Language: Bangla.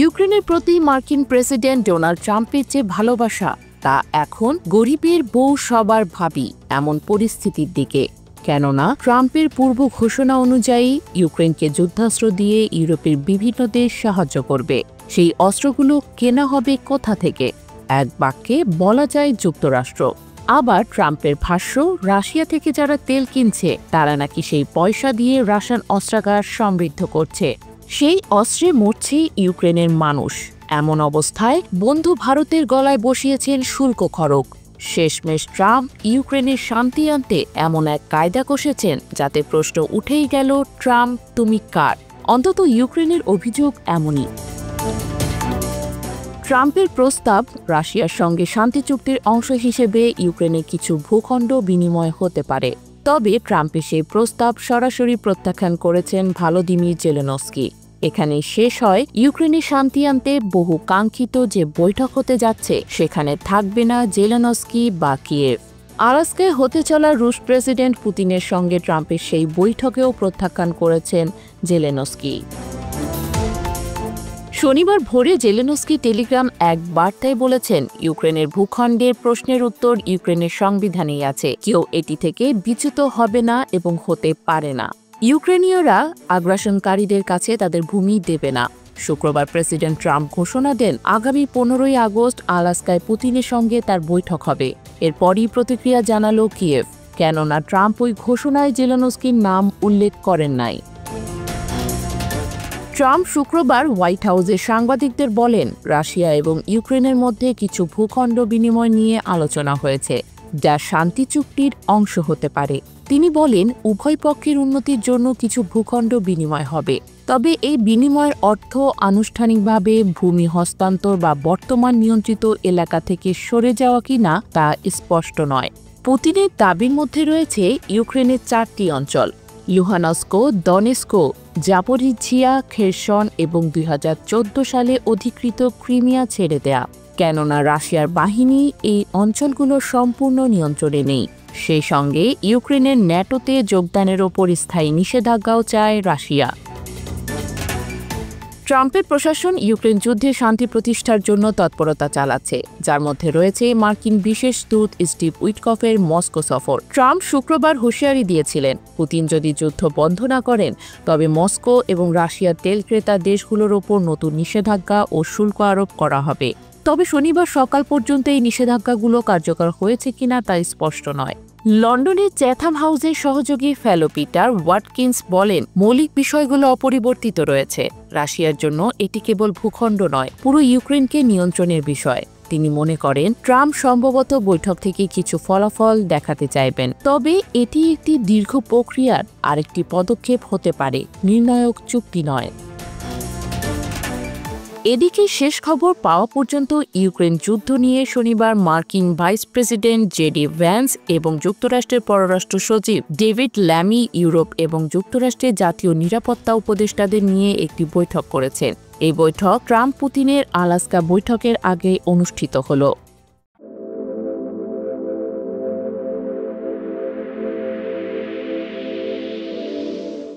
ইউক্রেনের প্রতি মার্কিন প্রেসিডেন্ট ডোনাল্ড ট্রাম্পের যে ভালোবাসা তা এখন গরিবের বউ সবার ভাবি এমন পরিস্থিতির দিকে। কেননা ট্রাম্পের পূর্ব ঘোষণা অনুযায়ী ইউক্রেনকে যুদ্ধাস্ত্র দিয়ে ইউরোপের বিভিন্ন দেশ সাহায্য করবে। সেই অস্ত্রগুলো কেনা হবে কোথা থেকে? এক বাক্যে বলা যায় যুক্তরাষ্ট্র। আবার ট্রাম্পের ভাষ্য, রাশিয়া থেকে যারা তেল কিনছে তারা নাকি সেই পয়সা দিয়ে রাশিয়ান অস্ত্রাগার সমৃদ্ধ করছে। সেই অস্ত্রে মরছে ইউক্রেনের মানুষ। এমন অবস্থায় বন্ধু ভারতের গলায় বসিয়েছেন শুল্ক খড়গ। শেষমেশ ট্রাম্প ইউক্রেনের শান্তি আনতে এমন এক কায়দা কষেছেন যাতে প্রশ্ন উঠেই গেল, ট্রাম্প তুমি কার? অন্তত ইউক্রেনের অভিযোগ এমনই। ট্রাম্পের প্রস্তাব, রাশিয়ার সঙ্গে শান্তি চুক্তির অংশ হিসেবে ইউক্রেনের কিছু ভূখণ্ড বিনিময় হতে পারে। তবে ট্রাম্পের সেই প্রস্তাব সরাসরি প্রত্যাখ্যান করেছেন ভলোদিমির জেলেনস্কি। এখানে শেষ হয় ইউক্রেনের শান্তি আনতে বহু কাঙ্ক্ষিত যে বৈঠক হতে যাচ্ছে সেখানে থাকবে না জেলেনস্কি বা কিয়েভ। আলাস্কায় হতে চলা রুশ প্রেসিডেন্ট পুতিনের সঙ্গে ট্রাম্পের সেই বৈঠকেও প্রত্যাখ্যান করেছেন জেলেনস্কি। শনিবার ভোরে জেলেনস্কি টেলিগ্রাম এক বার্তায় বলেছেন, ইউক্রেনের ভূখণ্ডের প্রশ্নের উত্তর ইউক্রেনের সংবিধানেই আছে। কেউ এটি থেকে বিচ্যুত হবে না এবং হতে পারে না। ইউক্রেনীয়রা আগ্রাসনকারীদের কাছে তাদের ভূমি দেবে না। শুক্রবার প্রেসিডেন্ট ট্রাম্প ঘোষণা দেন, আগামী 15ই আগস্ট আলাস্কায় পুতিনের সঙ্গে তার বৈঠক হবে। এরপরই প্রতিক্রিয়া জানালো কিয়েভ, কেননা ট্রাম্প ওই ঘোষণায় জেলেনস্কির নাম উল্লেখ করেন নাই। ট্রাম্প শুক্রবার হোয়াইট হাউসে সাংবাদিকদের বলেন, রাশিয়া এবং ইউক্রেনের মধ্যে কিছু ভূখণ্ড বিনিময় নিয়ে আলোচনা হয়েছে, যা শান্তি চুক্তির অংশ হতে পারে। তিনি বলেন, উভয় পক্ষের উন্নতির জন্য কিছু ভূখণ্ড বিনিময় হবে। তবে এই বিনিময়ের অর্থ আনুষ্ঠানিকভাবে ভূমি হস্তান্তর বা বর্তমান নিয়ন্ত্রিত এলাকা থেকে সরে যাওয়া কিনা তা স্পষ্ট নয়। পুতিনের দাবির মধ্যে রয়েছে ইউক্রেনের 4টি অঞ্চল, লুহানস্ক, দনেস্ক, জাপোরিঝিয়া, খেরসন এবং 2014 সালে অধিকৃত ক্রিমিয়া ছেড়ে দেয়া। কেননা রাশিয়ার বাহিনী এই অঞ্চলগুলোর সম্পূর্ণ নিয়ন্ত্রণে নেই। সেই সঙ্গে ইউক্রেনের ন্যাটোতে যোগদানের ওপর স্থায়ী নিষেধাজ্ঞাও চায় রাশিয়া। ট্রাম্পের প্রশাসন ইউক্রেন যুদ্ধে শান্তি প্রতিষ্ঠার জন্য তৎপরতা চালাচ্ছে, যার মধ্যে রয়েছে মার্কিন বিশেষ দূত স্টিভ উইটকফের মস্কো সফর। ট্রাম্প শুক্রবার হুঁশিয়ারি দিয়েছিলেন, পুতিন যদি যুদ্ধ বন্ধ না করেন তবে মস্কো এবং রাশিয়ার তেল ক্রেতা দেশগুলোর ওপর নতুন নিষেধাজ্ঞা ও শুল্ক আরোপ করা হবে। তবে শনিবার সকাল পর্যন্ত এই নিষেধাজ্ঞাগুলো কার্যকর হয়েছে কিনা তা স্পষ্ট নয়। লন্ডনের চ্যাথাম হাউসের সহযোগী ফেলো পিটার ওয়াটকিন্স বলেন, মৌলিক বিষয়গুলো অপরিবর্তিত রয়েছে। রাশিয়ার জন্য এটি কেবল ভূখণ্ড নয়, পুরো ইউক্রেনকে নিয়ন্ত্রণের বিষয়। তিনি মনে করেন, ট্রাম্প সম্ভবত বৈঠক থেকে কিছু ফলাফল দেখাতে চাইবেন, তবে এটি একটি দীর্ঘ প্রক্রিয়ার আরেকটি পদক্ষেপ হতে পারে, নির্ণায়ক চুক্তি নয়। এদিকে শেষ খবর পাওয়া পর্যন্ত ইউক্রেন যুদ্ধ নিয়ে শনিবার মার্কিন ভাইস প্রেসিডেন্ট জেডি ভ্যান্স এবং যুক্তরাষ্ট্রের পররাষ্ট্র সচিব ডেভিড ল্যামি ইউরোপ এবং যুক্তরাষ্ট্রের জাতীয় নিরাপত্তা উপদেষ্টাদের নিয়ে একটি বৈঠক করেছেন। এই বৈঠক ট্রাম্প পুতিনের আলাস্কা বৈঠকের আগে অনুষ্ঠিত হলো।